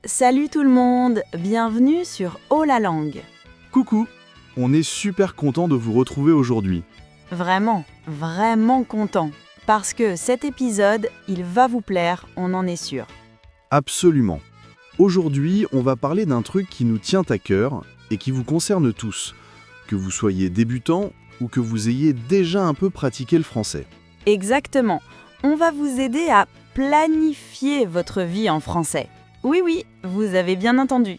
Salut tout le monde, bienvenue sur Oh la langue. Coucou, on est super content de vous retrouver aujourd'hui. Vraiment, vraiment content. Parce que cet épisode, il va vous plaire, on en est sûr. Absolument. Aujourd'hui, on va parler d'un truc qui nous tient à cœur et qui vous concerne tous, que vous soyez débutant ou que vous ayez déjà un peu pratiqué le français. Exactement, on va vous aider à planifier votre vie en français. Oui, vous avez bien entendu.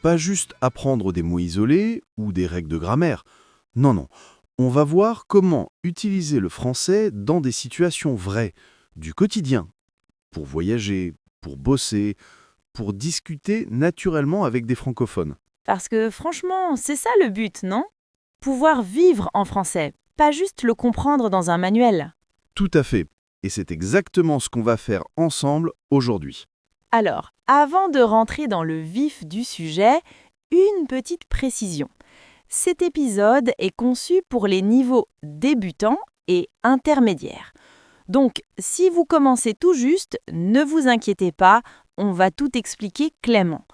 Pas juste apprendre des mots isolés ou des règles de grammaire. Non. On va voir comment utiliser le français dans des situations vraies, du quotidien, pour voyager, pour bosser, pour discuter naturellement avec des francophones. Parce que franchement, c'est ça le but, non? Pouvoir vivre en français, pas juste le comprendre dans un manuel. Tout à fait. Et c'est exactement ce qu'on va faire ensemble aujourd'hui. Alors, avant de rentrer dans le vif du sujet, une petite précision. Cet épisode est conçu pour les niveaux débutants et intermédiaires. Donc, si vous commencez tout juste, ne vous inquiétez pas, on va tout expliquer clairement.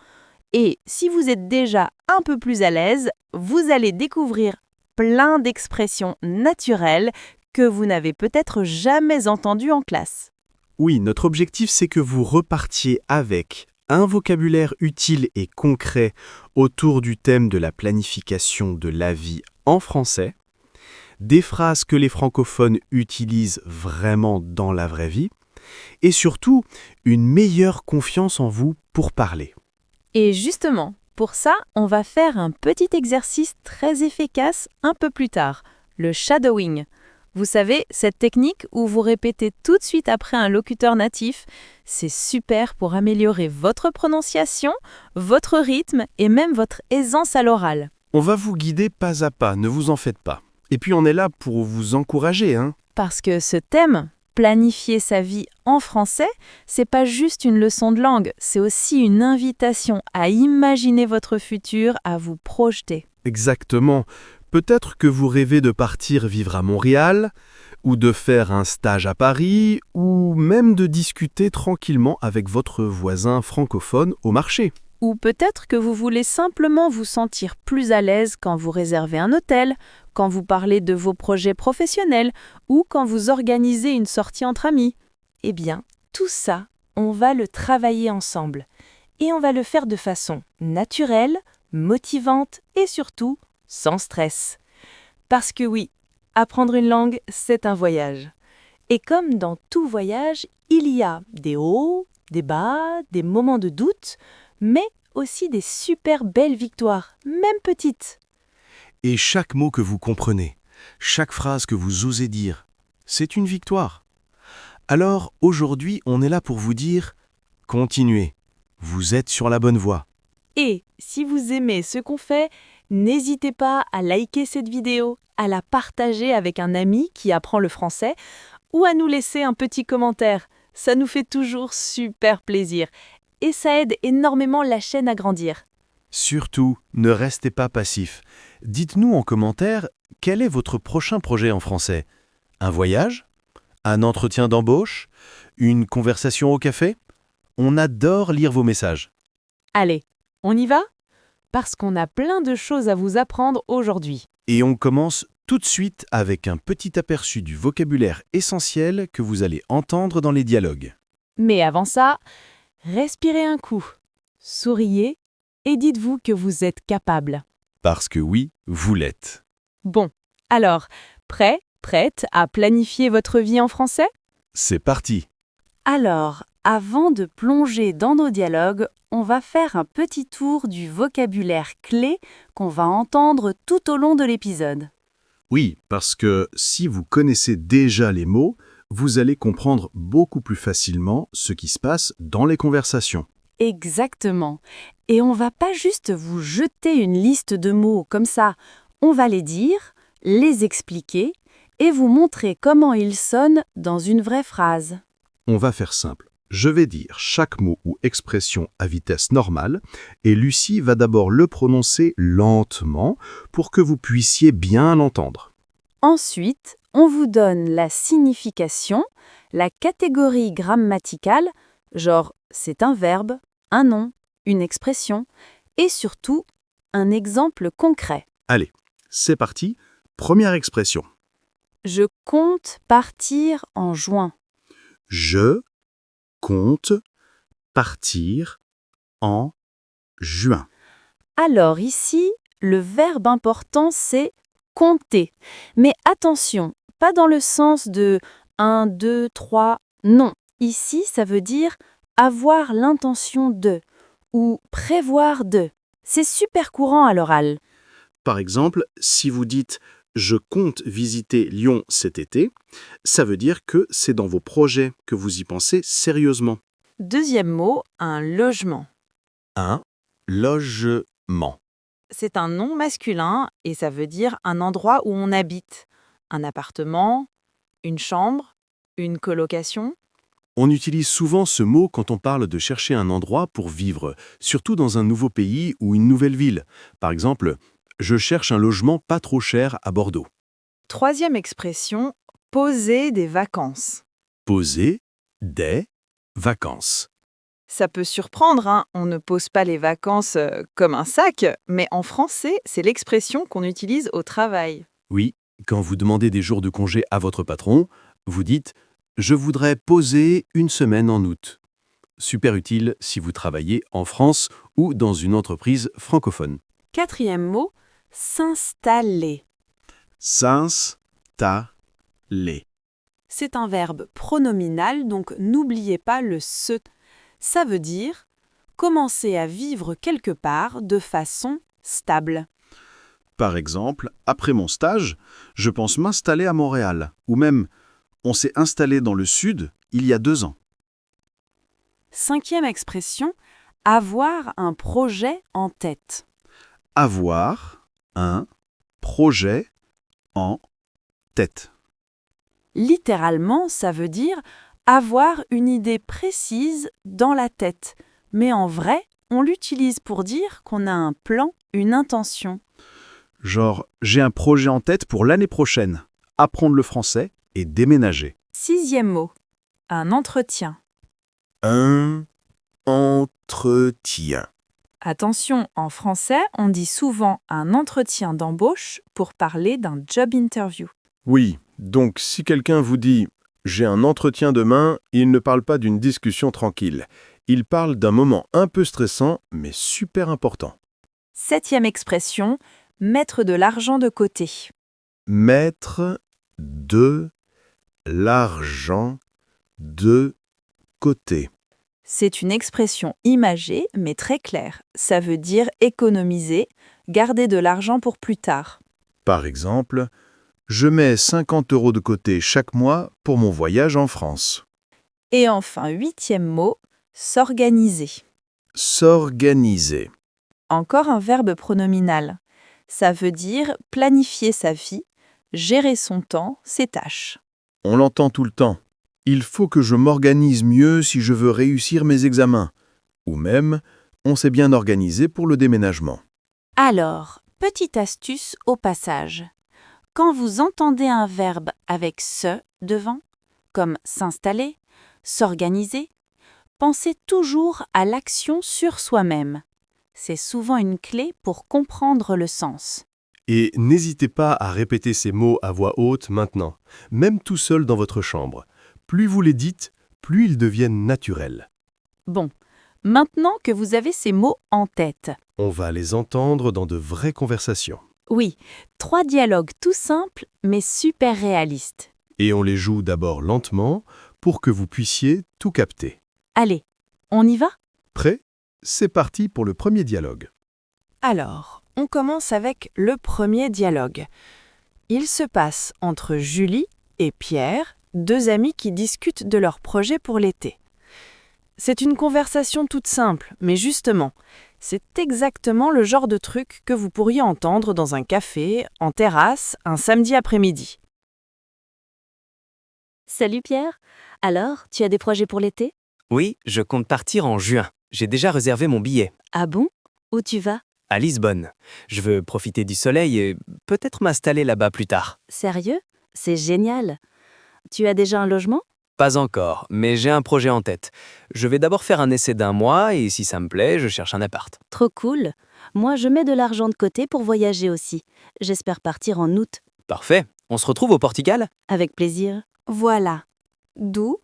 Et si vous êtes déjà un peu plus à l'aise, vous allez découvrir plein d'expressions naturelles que vous n'avez peut-être jamais entendues en classe. Oui, notre objectif, c'est que vous repartiez avec un vocabulaire utile et concret autour du thème de la planification de la vie en français, des phrases que les francophones utilisent vraiment dans la vraie vie, et surtout, une meilleure confiance en vous pour parler. Et justement, pour ça, on va faire un petit exercice très efficace un peu plus tard, le shadowing. Vous savez, cette technique où vous répétez tout de suite après un locuteur natif, c'est super pour améliorer votre prononciation, votre rythme et même votre aisance à l'oral. On va vous guider pas à pas, ne vous en faites pas. Et puis on est là pour vous encourager, hein. Parce que ce thème, planifier sa vie en français, c'est pas juste une leçon de langue, c'est aussi une invitation à imaginer votre futur, à vous projeter. Exactement. Peut-être que vous rêvez de partir vivre à Montréal, ou de faire un stage à Paris, ou même de discuter tranquillement avec votre voisin francophone au marché. Ou peut-être que vous voulez simplement vous sentir plus à l'aise quand vous réservez un hôtel, quand vous parlez de vos projets professionnels ou quand vous organisez une sortie entre amis. Eh bien, tout ça, on va le travailler ensemble. Et on va le faire de façon naturelle, motivante et surtout sans stress. Parce que oui, apprendre une langue, c'est un voyage. Et comme dans tout voyage, il y a des hauts, des bas, des moments de doute, mais aussi des super belles victoires, même petites. Et chaque mot que vous comprenez, chaque phrase que vous osez dire, c'est une victoire. Alors aujourd'hui, on est là pour vous dire « Continuez, vous êtes sur la bonne voie ». Et si vous aimez ce qu'on fait, n'hésitez pas à liker cette vidéo, à la partager avec un ami qui apprend le français ou à nous laisser un petit commentaire. Ça nous fait toujours super plaisir et ça aide énormément la chaîne à grandir. Surtout, ne restez pas passif. Dites-nous en commentaire quel est votre prochain projet en français. Un voyage? Un entretien d'embauche? Une conversation au café? On adore lire vos messages. Allez, on y va? Parce qu'on a plein de choses à vous apprendre aujourd'hui. Et on commence tout de suite avec un petit aperçu du vocabulaire essentiel que vous allez entendre dans les dialogues. Mais avant ça, respirez un coup, souriez et dites-vous que vous êtes capable. Parce que oui, vous l'êtes. Bon, alors, prête à planifier votre vie en français? C'est parti. Alors, avant de plonger dans nos dialogues, on va faire un petit tour du vocabulaire clé qu'on va entendre tout au long de l'épisode. Oui, parce que si vous connaissez déjà les mots, vous allez comprendre beaucoup plus facilement ce qui se passe dans les conversations. Exactement. Et on va pas juste vous jeter une liste de mots comme ça. On va les dire, les expliquer et vous montrer comment ils sonnent dans une vraie phrase. On va faire simple. Je vais dire chaque mot ou expression à vitesse normale et Lucie va d'abord le prononcer lentement pour que vous puissiez bien l'entendre. Ensuite, on vous donne la signification, la catégorie grammaticale, genre c'est un verbe, un nom, une expression et surtout un exemple concret. Allez, c'est parti. Première expression. Je compte partir en juin. Je compte partir en juin. Alors ici, le verbe important c'est compter. Mais attention, pas dans le sens de 1, 2, 3, non. Ici, ça veut dire avoir l'intention de ou prévoir de. C'est super courant à l'oral. Par exemple, si vous dites « Je compte visiter Lyon cet été », ça veut dire que c'est dans vos projets que vous y pensez sérieusement. Deuxième mot, un logement. Un logement. C'est un nom masculin et ça veut dire un endroit où on habite. Un appartement, une chambre, une colocation. On utilise souvent ce mot quand on parle de chercher un endroit pour vivre, surtout dans un nouveau pays ou une nouvelle ville. Par exemple, je cherche un logement pas trop cher à Bordeaux. Troisième expression, poser des vacances. Poser des vacances. Ça peut surprendre, hein, on ne pose pas les vacances comme un sac, mais en français, c'est l'expression qu'on utilise au travail. Oui, quand vous demandez des jours de congé à votre patron, vous dites « Je voudrais poser une semaine en août ». Super utile si vous travaillez en France ou dans une entreprise francophone. Quatrième mot, s'installer. S'installer. C'est un verbe pronominal, donc n'oubliez pas le se. Ça veut dire commencer à vivre quelque part de façon stable. Par exemple, après mon stage, je pense m'installer à Montréal. Ou même, on s'est installé dans le sud il y a 2 ans. Cinquième expression, avoir un projet en tête. Avoir un projet en tête. Littéralement, ça veut dire avoir une idée précise dans la tête. Mais en vrai, on l'utilise pour dire qu'on a un plan, une intention. Genre, j'ai un projet en tête pour l'année prochaine. Apprendre le français et déménager. Sixième mot, un entretien. Un entretien. Attention, en français, on dit souvent un entretien d'embauche pour parler d'un job interview. Oui, donc si quelqu'un vous dit « j'ai un entretien demain », il ne parle pas d'une discussion tranquille. Il parle d'un moment un peu stressant, mais super important. Septième expression, mettre de l'argent de côté. Mettre de l'argent de côté. C'est une expression imagée, mais très claire. Ça veut dire économiser, garder de l'argent pour plus tard. Par exemple, je mets 50 € de côté chaque mois pour mon voyage en France. Et enfin, huitième mot, s'organiser. S'organiser. Encore un verbe pronominal. Ça veut dire planifier sa vie, gérer son temps, ses tâches. On l'entend tout le temps. Il faut que je m'organise mieux si je veux réussir mes examens. Ou même, on s'est bien organisé pour le déménagement. Alors, petite astuce au passage. Quand vous entendez un verbe avec se devant, comme s'installer, s'organiser, pensez toujours à l'action sur soi-même. C'est souvent une clé pour comprendre le sens. Et n'hésitez pas à répéter ces mots à voix haute maintenant, même tout seul dans votre chambre. Plus vous les dites, plus ils deviennent naturels. Bon, maintenant que vous avez ces mots en tête, On va les entendre dans de vraies conversations. oui, 3 dialogues tout simples mais super réalistes. Et on les joue d'abord lentement pour que vous puissiez tout capter. Allez, on y va ? Prêt ? C'est parti pour le premier dialogue. Alors, on commence avec le premier dialogue. Il se passe entre Julie et Pierre, 2 amis qui discutent de leur projet pour l'été. C'est une conversation toute simple, mais justement, c'est exactement le genre de truc que vous pourriez entendre dans un café, en terrasse, un samedi après-midi. Salut Pierre. Alors, tu as des projets pour l'été ? Oui, je compte partir en juin. J'ai déjà réservé mon billet. Ah bon ? Où tu vas ? À Lisbonne. Je veux profiter du soleil et peut-être m'installer là-bas plus tard. Sérieux ? C'est génial. Tu as déjà un logement ? Pas encore, mais j'ai un projet en tête. Je vais d'abord faire un essai d'1 mois et si ça me plaît, je cherche un appart. Trop cool. Moi, je mets de l'argent de côté pour voyager aussi. J'espère partir en août. Parfait. On se retrouve au Portugal? Avec plaisir. Voilà. Doux,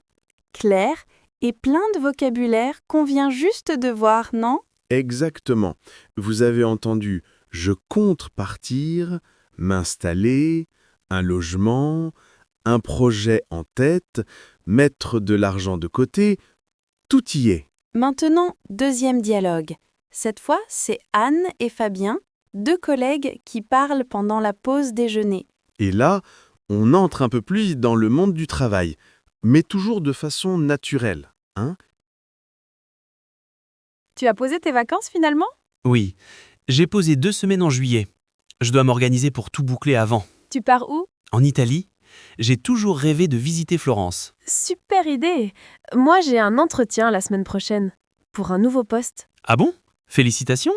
clair et plein de vocabulaire qu'on vient juste de voir, non? Exactement. Vous avez entendu « je compte partir »,« m'installer »,« un logement »,« un projet en tête »,« mettre de l'argent de côté », tout y est. Maintenant, deuxième dialogue. Cette fois, c'est Anne et Fabien, deux collègues qui parlent pendant la pause déjeuner. Et là, on entre un peu plus dans le monde du travail, mais toujours de façon naturelle, hein? Tu as posé tes vacances finalement? Oui, j'ai posé 2 semaines en juillet. Je dois m'organiser pour tout boucler avant. Tu pars où? En Italie, j'ai toujours rêvé de visiter Florence. Super idée! Moi, j'ai un entretien la semaine prochaine pour un nouveau poste. Ah bon? Félicitations!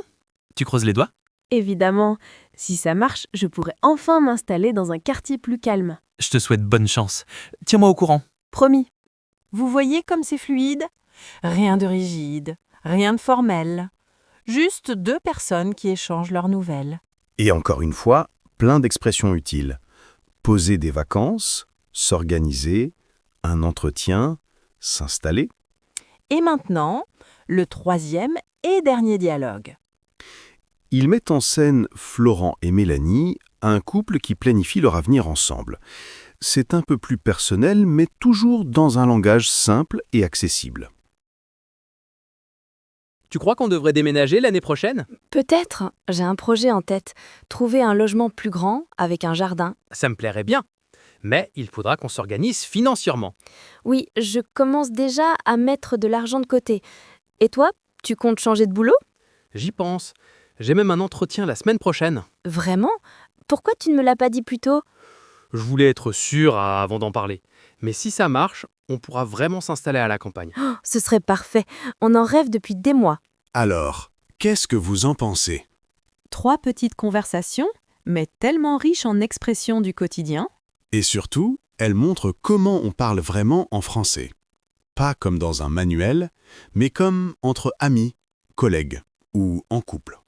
Tu creuses les doigts? Évidemment, si ça marche, je pourrai enfin m'installer dans un quartier plus calme. Je te souhaite bonne chance. Tiens-moi au courant. Promis. Vous voyez comme c'est fluide? Rien de rigide, rien de formel. Juste deux personnes qui échangent leurs nouvelles. Et encore une fois, plein d'expressions utiles. Poser des vacances, s'organiser, un entretien, s'installer. Et maintenant, le troisième et dernier dialogue. Ils mettent en scène Florent et Mélanie, un couple qui planifie leur avenir ensemble. C'est un peu plus personnel, mais toujours dans un langage simple et accessible. Tu crois qu'on devrait déménager l'année prochaine? Peut-être. J'ai un projet en tête. Trouver un logement plus grand, avec un jardin. Ça me plairait bien. Mais il faudra qu'on s'organise financièrement. Oui, je commence déjà à mettre de l'argent de côté. Et toi, tu comptes changer de boulot? J'y pense. J'ai même un entretien la semaine prochaine. Vraiment? Pourquoi tu ne me l'as pas dit plus tôt? Je voulais être sûr avant d'en parler. Mais si ça marche, on pourra vraiment s'installer à la campagne. Ce serait parfait. On en rêve depuis des mois. Alors, qu'est-ce que vous en pensez? 3 petites conversations, mais tellement riches en expressions du quotidien. Et surtout, elles montrent comment on parle vraiment en français. Pas comme dans un manuel, mais comme entre amis, collègues ou en couple.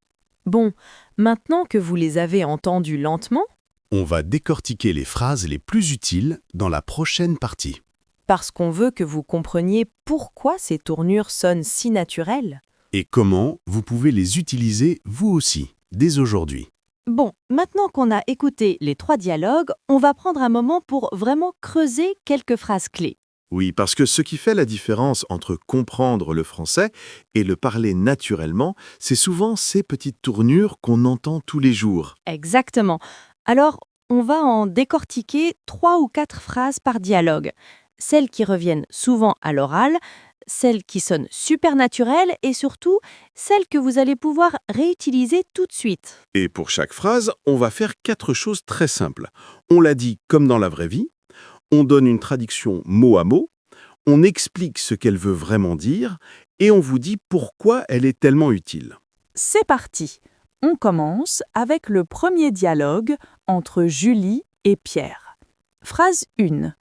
Bon, maintenant que vous les avez entendus lentement, On va décortiquer les phrases les plus utiles dans la prochaine partie. parce qu'on veut que vous compreniez pourquoi ces tournures sonnent si naturelles. Et comment vous pouvez les utiliser vous aussi, dès aujourd'hui. Bon, maintenant qu'on a écouté les 3 dialogues, on va prendre un moment pour vraiment creuser quelques phrases clés. Oui, parce que ce qui fait la différence entre comprendre le français et le parler naturellement, c'est souvent ces petites tournures qu'on entend tous les jours. Exactement. Alors, on va en décortiquer 3 ou 4 phrases par dialogue. Celles qui reviennent souvent à l'oral, celles qui sonnent super naturelles et surtout celles que vous allez pouvoir réutiliser tout de suite. Et pour chaque phrase, on va faire 4 choses très simples. On l'a dit comme dans la vraie vie, on donne une traduction mot à mot, on explique ce qu'elle veut vraiment dire et on vous dit pourquoi elle est tellement utile. C'est parti. On commence avec le premier dialogue entre Julie et Pierre. Phrase 1.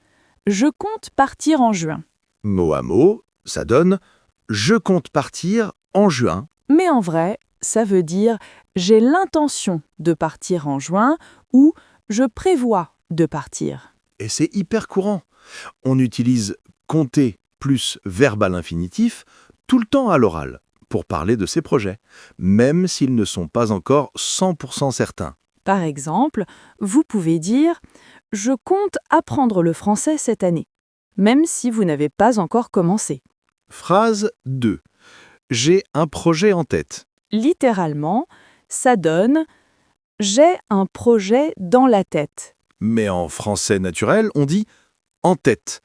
Je compte partir en juin. Mot à mot, ça donne « Je compte partir en juin ». Mais en vrai, ça veut dire j'ai l'intention de partir en juin ou je prévois de partir. Et c'est hyper courant. On utilise compter plus verbe à l'infinitif tout le temps à l'oral pour parler de ses projets, même s'ils ne sont pas encore 100% certains. Par exemple, vous pouvez dire « Je compte apprendre le français cette année », même si vous n'avez pas encore commencé. Phrase 2. J'ai un projet en tête. Littéralement, ça donne « J'ai un projet dans la tête Mais en français naturel, on dit en tête.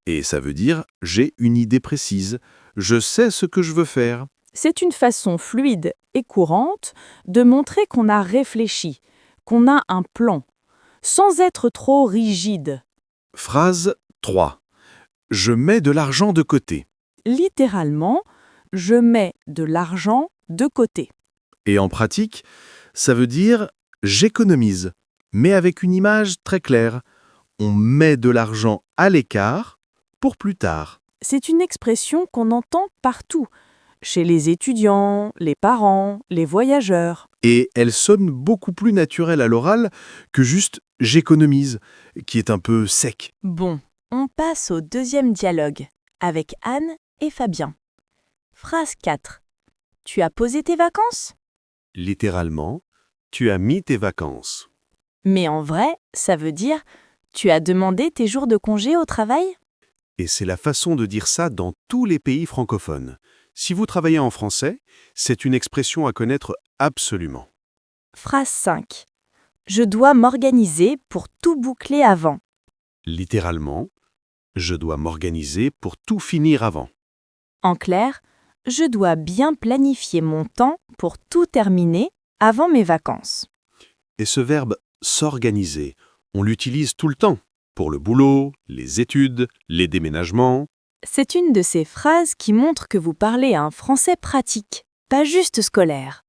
Et ça veut dire j'ai une idée précise, je sais ce que je veux faire. ». C'est une façon fluide et courante de montrer qu'on a réfléchi, qu'on a un plan, sans être trop rigide. Phrase 3. Je mets de l'argent de côté. Littéralement, je mets de l'argent de côté. Et en pratique, ça veut dire j'économise, mais avec une image très claire. On met de l'argent à l'écart pour plus tard. C'est une expression qu'on entend partout, chez les étudiants, les parents, les voyageurs. Et elle sonne beaucoup plus naturelle à l'oral que juste « j'économise », qui est un peu sec. Bon, on passe au deuxième dialogue, avec Anne et Fabien. Phrase 4. Tu as posé tes vacances? Littéralement, tu as mis tes vacances. Mais en vrai, ça veut dire tu as demandé tes jours de congé au travail? Et c'est la façon de dire ça dans tous les pays francophones. Si vous travaillez en français, c'est une expression à connaître absolument. Phrase 5. Je dois m'organiser pour tout boucler avant. Littéralement, je dois m'organiser pour tout finir avant. En clair, je dois bien planifier mon temps pour tout terminer avant mes vacances. Et ce verbe « s'organiser », on l'utilise tout le temps, pour le boulot, les études, les déménagements. C'est une de ces phrases qui montre que vous parlez un français pratique, pas juste scolaire.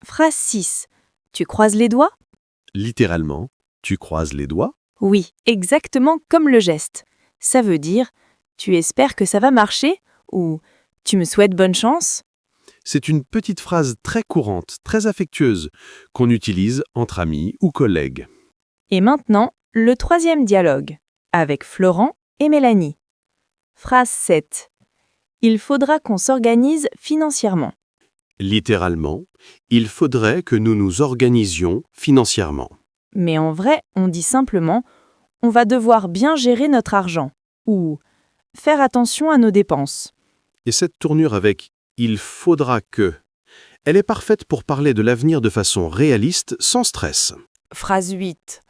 Phrase 6. Tu croises les doigts? Littéralement, tu croises les doigts. Oui, exactement comme le geste. Ça veut dire tu espères que ça va marcher ou tu me souhaites bonne chance? C'est une petite phrase très courante, très affectueuse, qu'on utilise entre amis ou collègues. Et maintenant, le troisième dialogue, avec Florent et Mélanie. Phrase 7. Il faudra qu'on s'organise financièrement. Littéralement, il faudrait que nous nous organisions financièrement. Mais en vrai, on dit simplement on va devoir bien gérer notre argent ou faire attention à nos dépenses. Et cette tournure avec « il faudra que », elle est parfaite pour parler de l'avenir de façon réaliste, sans stress. Phrase 8.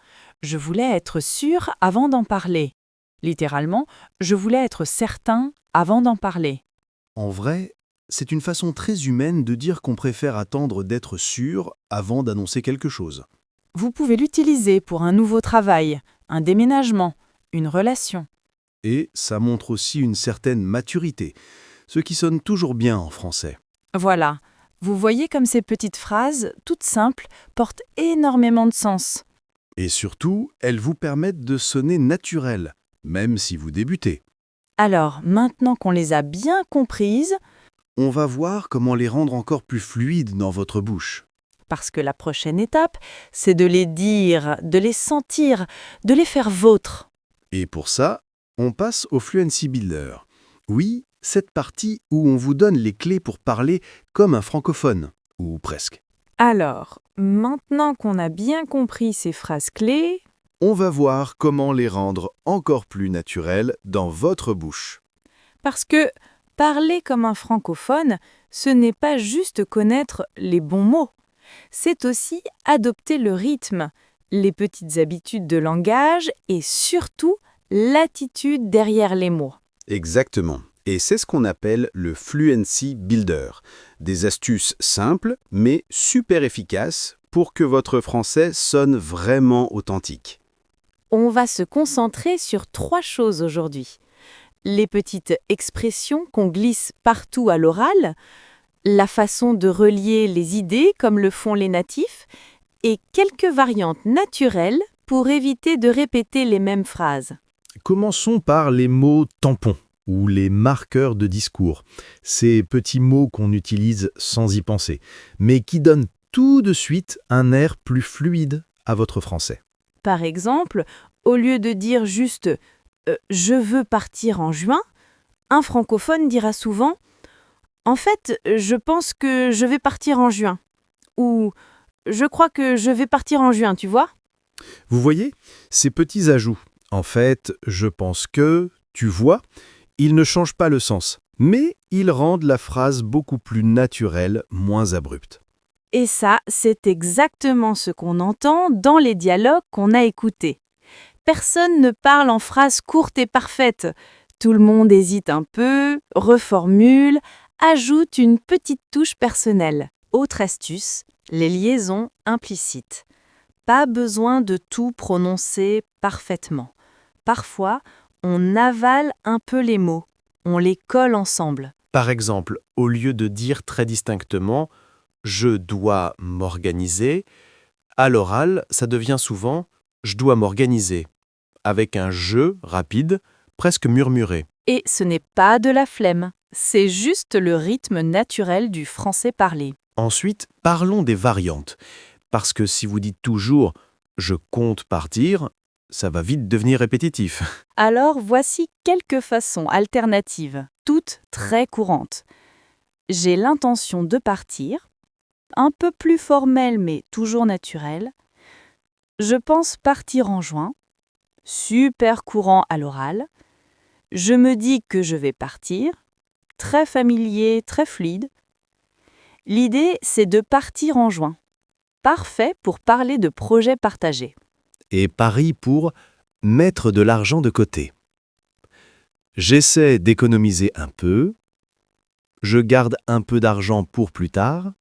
Je voulais être sûr avant d'en parler. Littéralement, je voulais être certain avant d'en parler. En vrai, c'est une façon très humaine de dire qu'on préfère attendre d'être sûr avant d'annoncer quelque chose. Vous pouvez l'utiliser pour un nouveau travail, un déménagement, une relation. Et ça montre aussi une certaine maturité, ce qui sonne toujours bien en français. Voilà, vous voyez comme ces petites phrases, toutes simples, portent énormément de sens. Et surtout, elles vous permettent de sonner naturel, même si vous débutez. Alors, maintenant qu'on les a bien comprises, On va voir comment les rendre encore plus fluides dans votre bouche. parce que la prochaine étape, c'est de les dire, de les sentir, de les faire vôtres. Et pour ça, on passe au Fluency Builder. Oui, cette partie où on vous donne les clés pour parler comme un francophone, ou presque. Alors, maintenant qu'on a bien compris ces phrases clés, On va voir comment les rendre encore plus naturelles dans votre bouche. parce que parler comme un francophone, ce n'est pas juste connaître les bons mots, c'est aussi adopter le rythme, les petites habitudes de langage et surtout l'attitude derrière les mots. Exactement. Et c'est ce qu'on appelle le Fluency Builder. Des astuces simples, mais super efficaces pour que votre français sonne vraiment authentique. On va se concentrer sur 3 choses aujourd'hui. Les petites expressions qu'on glisse partout à l'oral, la façon de relier les idées comme le font les natifs, et quelques variantes naturelles pour éviter de répéter les mêmes phrases. Commençons par les mots tampons ou les marqueurs de discours. Ces petits mots qu'on utilise sans y penser, mais qui donnent tout de suite un air plus fluide à votre français. Par exemple, au lieu de dire juste je veux partir en juin, un francophone dira souvent en fait, je pense que je vais partir en juin ou je crois que je vais partir en juin, tu vois? Vous voyez, ces petits ajouts, en fait, je pense que, tu vois, ils ne changent pas le sens, mais ils rendent la phrase beaucoup plus naturelle, moins abrupte. Et ça, c'est exactement ce qu'on entend dans les dialogues qu'on a écoutés. Personne ne parle en phrases courtes et parfaites. Tout le monde hésite un peu, reformule, ajoute une petite touche personnelle. Autre astuce, les liaisons implicites. Pas besoin de tout prononcer parfaitement. Parfois, on avale un peu les mots, on les colle ensemble. Par exemple, au lieu de dire très distinctement « je dois m'organiser », à l'oral, ça devient souvent « je dois m'organiser », avec un « je » rapide, presque murmuré. Et ce n'est pas de la flemme, c'est juste le rythme naturel du français parlé. Ensuite, parlons des variantes. Parce que si vous dites toujours « je compte partir », ça va vite devenir répétitif. Alors voici quelques façons alternatives, toutes très courantes. J'ai l'intention de partir, un peu plus formel mais toujours naturel. Je pense partir en juin, super courant à l'oral. Je me dis que je vais partir, très familier, très fluide. L'idée, c'est de partir en juin. Parfait pour parler de projets partagés. Et pareil pour « mettre de l'argent de côté ». J'essaie d'économiser un peu. Je garde un peu d'argent pour plus tard.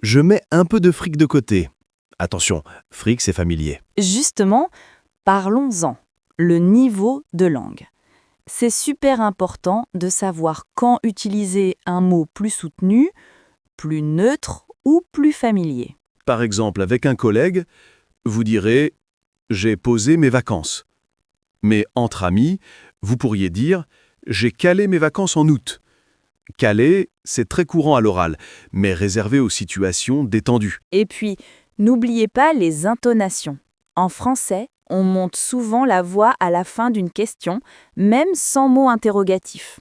Je mets un peu de fric de côté. Attention, fric c'est familier. Justement, parlons-en, le niveau de langue. C'est super important de savoir quand utiliser un mot plus soutenu, plus neutre ou plus familier. Par exemple, avec un collègue, vous direz « j'ai posé mes vacances ». Mais entre amis, vous pourriez dire « j'ai calé mes vacances en août ». Caler, c'est très courant à l'oral, mais réservé aux situations détendues. Et puis, n'oubliez pas les intonations. En français, on monte souvent la voix à la fin d'une question, même sans mot interrogatif.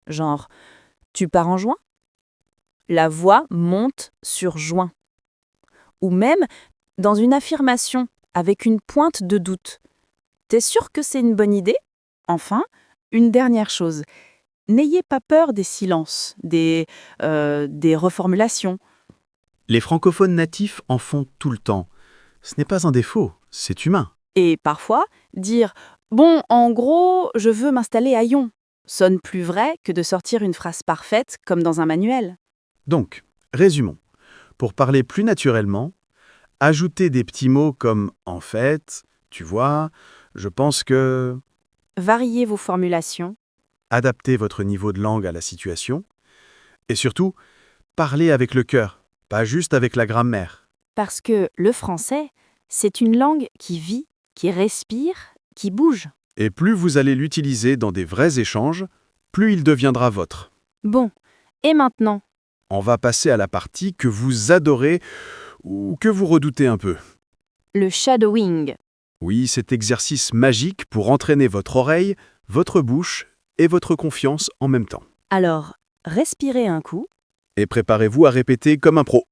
Genre, tu pars en juin? La voix monte sur juin. Ou même dans une affirmation avec une pointe de doute. T'es sûr que c'est une bonne idée? Enfin, une dernière chose. N'ayez pas peur des silences, des reformulations. Les francophones natifs en font tout le temps. Ce n'est pas un défaut, c'est humain. Et parfois, dire « Bon, en gros, je veux m'installer à Lyon » sonne plus vrai que de sortir une phrase parfaite comme dans un manuel. Donc, résumons. Pour parler plus naturellement, ajoutez des petits mots comme « en fait »,« tu vois »,« je pense que ». Variez vos formulations. Adaptez votre niveau de langue à la situation. Et surtout, parlez avec le cœur, pas juste avec la grammaire. Parce que le français, c'est une langue qui vit, qui respire, qui bouge. Et plus vous allez l'utiliser dans des vrais échanges, plus il deviendra vôtre. Bon, et maintenant? On va passer à la partie que vous adorez ou que vous redoutez un peu. Le shadowing. Oui, cet exercice magique pour entraîner votre oreille, votre bouche et votre confiance en même temps. Alors, respirez un coup. Et préparez-vous à répéter comme un pro.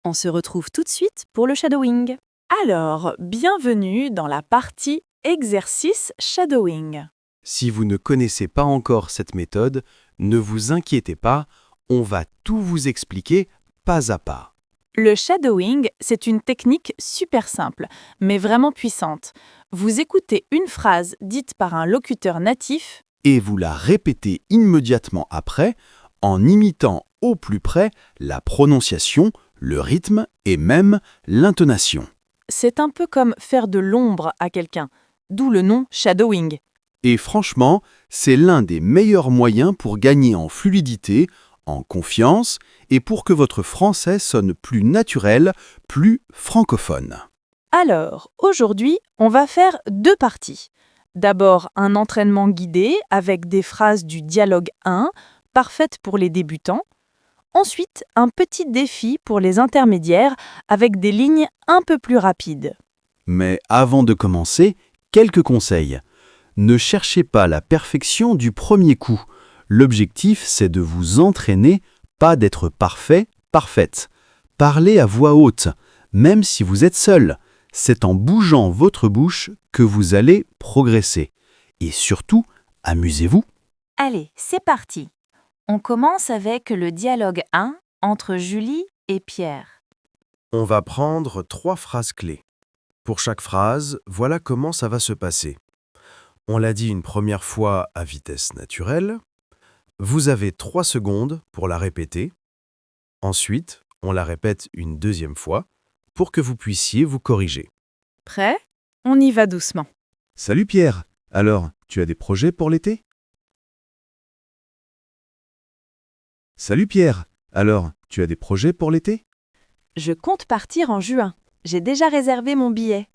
On se retrouve tout de suite pour le shadowing. Alors, bienvenue dans la partie exercice shadowing. Si vous ne connaissez pas encore cette méthode, ne vous inquiétez pas, on va tout vous expliquer pas à pas. Le shadowing, c'est une technique super simple, mais vraiment puissante. Vous écoutez une phrase dite par un locuteur natif Et vous la répétez immédiatement après en imitant au plus près la prononciation, le rythme et même l'intonation. C'est un peu comme faire de l'ombre à quelqu'un, d'où le nom shadowing. Et franchement, c'est l'un des meilleurs moyens pour gagner en fluidité, en confiance et pour que votre français sonne plus naturel, plus francophone. Alors, aujourd'hui, on va faire 2 parties. D'abord, un entraînement guidé avec des phrases du dialogue 1, parfaites pour les débutants. Ensuite, un petit défi pour les intermédiaires avec des lignes un peu plus rapides. Mais avant de commencer, quelques conseils. Ne cherchez pas la perfection du premier coup. L'objectif, c'est de vous entraîner, pas d'être parfait, parfaite. Parlez à voix haute, même si vous êtes seul. C'est en bougeant votre bouche que vous allez progresser. Et surtout, amusez-vous. Allez, c'est parti. On commence avec le dialogue 1 entre Julie et Pierre. On va prendre 3 phrases clés. Pour chaque phrase, voilà comment ça va se passer. On l'a dit une première fois à vitesse naturelle. Vous avez 3 secondes pour la répéter. Ensuite, on la répète une deuxième fois pour que vous puissiez vous corriger. Prêt? On y va doucement. Salut Pierre, alors, tu as des projets pour l'été? Salut Pierre, alors, tu as des projets pour l'été? Je compte partir en juin. J'ai déjà réservé mon billet.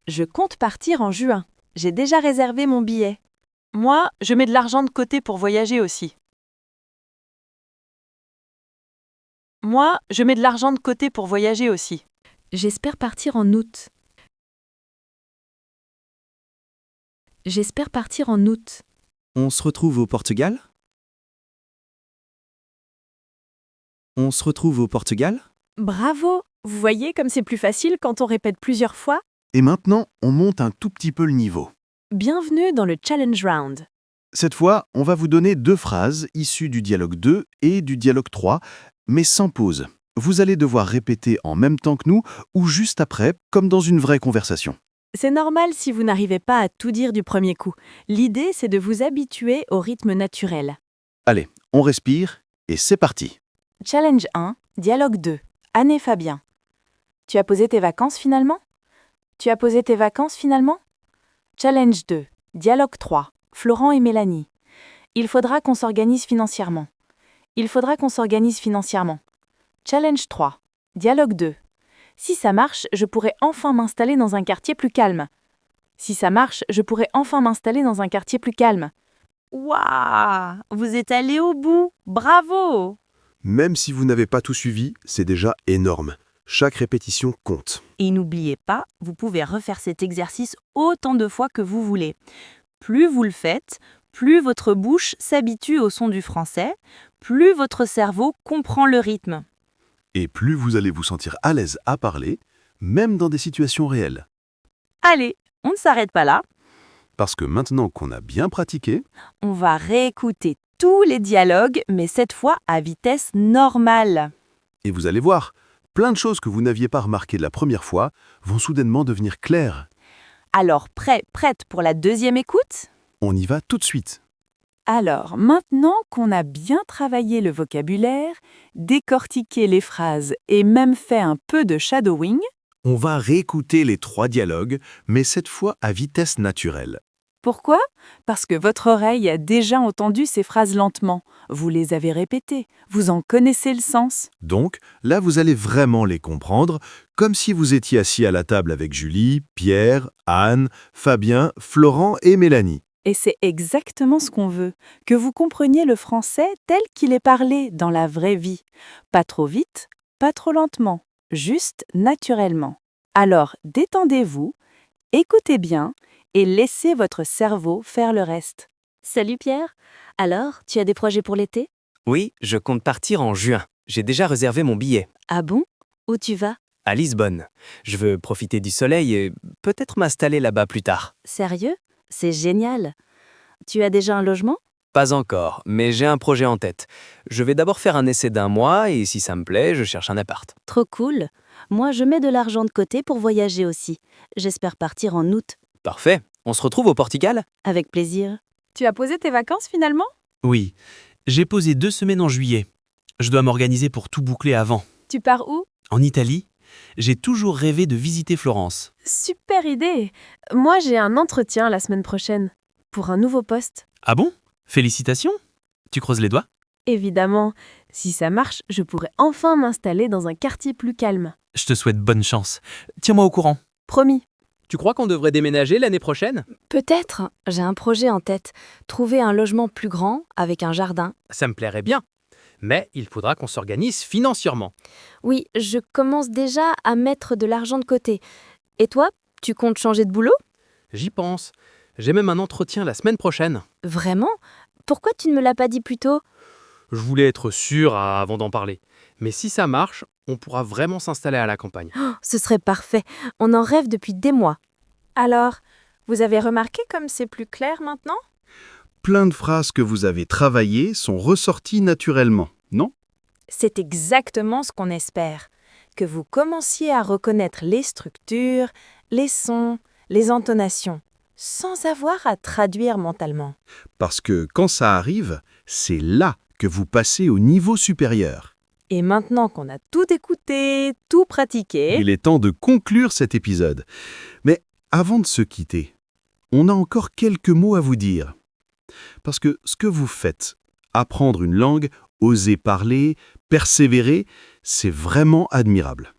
Je compte partir en juin. J'ai déjà réservé mon billet. Moi, je mets de l'argent de côté pour voyager aussi. Moi, je mets de l'argent de côté pour voyager aussi. J'espère partir en août. J'espère partir en août. On se retrouve au Portugal? On se retrouve au Portugal? Bravo! Vous voyez comme c'est plus facile quand on répète plusieurs fois? Et maintenant, on monte un tout petit peu le niveau. Bienvenue dans le Challenge Round. Cette fois, on va vous donner 2 phrases issues du dialogue 2 et du dialogue 3, mais sans pause. Vous allez devoir répéter en même temps que nous ou juste après, comme dans une vraie conversation. C'est normal si vous n'arrivez pas à tout dire du premier coup. L'idée, c'est de vous habituer au rythme naturel. Allez, on respire et c'est parti. Challenge 1, dialogue 2. Anne et Fabien. Tu as posé tes vacances finalement? Tu as posé tes vacances finalement? Challenge 2, dialogue 3. Florent et Mélanie. Il faudra qu'on s'organise financièrement. Il faudra qu'on s'organise financièrement. Challenge 3, dialogue 2. Si ça marche, je pourrai enfin m'installer dans un quartier plus calme. Si ça marche, je pourrai enfin m'installer dans un quartier plus calme. Waouh! Vous êtes allé au bout! Bravo! Même si vous n'avez pas tout suivi, c'est déjà énorme. Chaque répétition compte. Et n'oubliez pas, vous pouvez refaire cet exercice autant de fois que vous voulez. Plus vous le faites, plus votre bouche s'habitue au son du français, plus votre cerveau comprend le rythme. Et plus vous allez vous sentir à l'aise à parler, même dans des situations réelles. Allez, on ne s'arrête pas là. Parce que maintenant qu'on a bien pratiqué, On va réécouter tous les dialogues, mais cette fois à vitesse normale. et vous allez voir, plein de choses que vous n'aviez pas remarquées la première fois vont soudainement devenir claires. Alors, prête pour la deuxième écoute? On y va tout de suite. Alors, maintenant qu'on a bien travaillé le vocabulaire, décortiqué les phrases et même fait un peu de shadowing, On va réécouter les 3 dialogues, mais cette fois à vitesse naturelle. pourquoi? Parce que votre oreille a déjà entendu ces phrases lentement. Vous les avez répétées, vous en connaissez le sens. Donc, là, vous allez vraiment les comprendre, comme si vous étiez assis à la table avec Julie, Pierre, Anne, Fabien, Florent et Mélanie. Et c'est exactement ce qu'on veut, que vous compreniez le français tel qu'il est parlé dans la vraie vie. Pas trop vite, pas trop lentement, juste naturellement. Alors détendez-vous, écoutez bien et laissez votre cerveau faire le reste. Salut Pierre. Alors, tu as des projets pour l'été? Oui, je compte partir en juin. J'ai déjà réservé mon billet. Ah bon? Où tu vas? À Lisbonne. Je veux profiter du soleil et peut-être m'installer là-bas plus tard. Sérieux? C'est génial. Tu as déjà un logement? Pas encore, mais j'ai un projet en tête. Je vais d'abord faire un essai d'1 mois et si ça me plaît, je cherche un appart. Trop cool. Moi, je mets de l'argent de côté pour voyager aussi. J'espère partir en août. Parfait. On se retrouve au Portugal? Avec plaisir. Tu as posé tes vacances finalement? Oui, j'ai posé 2 semaines en juillet. Je dois m'organiser pour tout boucler avant. Tu pars où? En Italie, j'ai toujours rêvé de visiter Florence. Super idée! Moi j'ai un entretien la semaine prochaine, pour un nouveau poste. Ah bon? Félicitations! Tu creuses les doigts? Évidemment, si ça marche, je pourrai enfin m'installer dans un quartier plus calme. Je te souhaite bonne chance. Tiens-moi au courant. Promis. Tu crois qu'on devrait déménager l'année prochaine? Peut-être. J'ai un projet en tête. Trouver un logement plus grand, avec un jardin. Ça me plairait bien. Mais il faudra qu'on s'organise financièrement. Oui, je commence déjà à mettre de l'argent de côté. Et toi, tu comptes changer de boulot? J'y pense. J'ai même un entretien la semaine prochaine. Vraiment? Pourquoi tu ne me l'as pas dit plus tôt? Je voulais être sûr avant d'en parler. Mais si ça marche, on pourra vraiment s'installer à la campagne. Oh, ce serait parfait. On en rêve depuis des mois. Alors, vous avez remarqué comme c'est plus clair maintenant? Plein de phrases que vous avez travaillées sont ressorties naturellement, non? C'est exactement ce qu'on espère. Que vous commenciez à reconnaître les structures, les sons, les intonations, sans avoir à traduire mentalement. Parce que quand ça arrive, c'est là que vous passez au niveau supérieur. Et maintenant qu'on a tout écouté, tout pratiqué... Il est temps de conclure cet épisode. Mais avant de se quitter, on a encore quelques mots à vous dire. Parce que ce que vous faites, apprendre une langue, oser parler, persévérer, c'est vraiment admirable.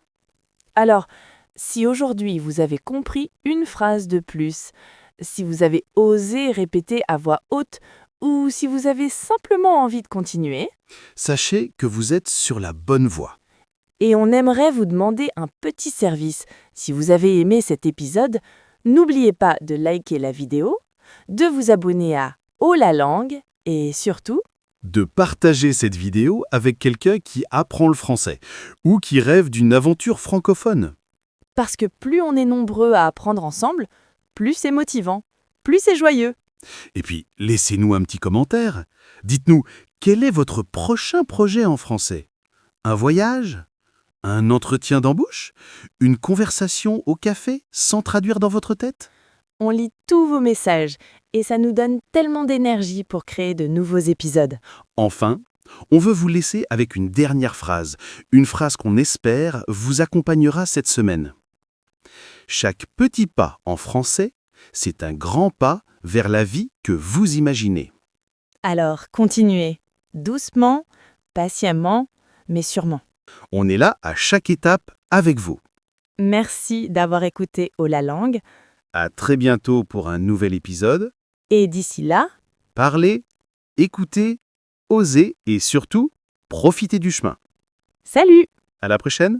Alors, si aujourd'hui vous avez compris une phrase de plus, si vous avez osé répéter à voix haute ou si vous avez simplement envie de continuer. Sachez que vous êtes sur la bonne voie. Et on aimerait vous demander un petit service. Si vous avez aimé cet épisode, n'oubliez pas de liker la vidéo, de vous abonner à Oh la langue et surtout, De partager cette vidéo avec quelqu'un qui apprend le français ou qui rêve d'une aventure francophone. parce que plus on est nombreux à apprendre ensemble, plus c'est motivant, plus c'est joyeux. Et puis, laissez-nous un petit commentaire. Dites-nous, quel est votre prochain projet en français? Un voyage? Un entretien d'embauche? Une conversation au café sans traduire dans votre tête? On lit tous vos messages et ça nous donne tellement d'énergie pour créer de nouveaux épisodes. Enfin, on veut vous laisser avec une dernière phrase, une phrase qu'on espère vous accompagnera cette semaine. Chaque petit pas en français, c'est un grand pas vers la vie que vous imaginez. Alors, continuez, doucement, patiemment, mais sûrement. On est là à chaque étape avec vous. Merci d'avoir écouté Oh la langue À très bientôt pour un nouvel épisode. et d'ici là, Parlez, écoutez, osez et surtout, profitez du chemin. salut! À la prochaine!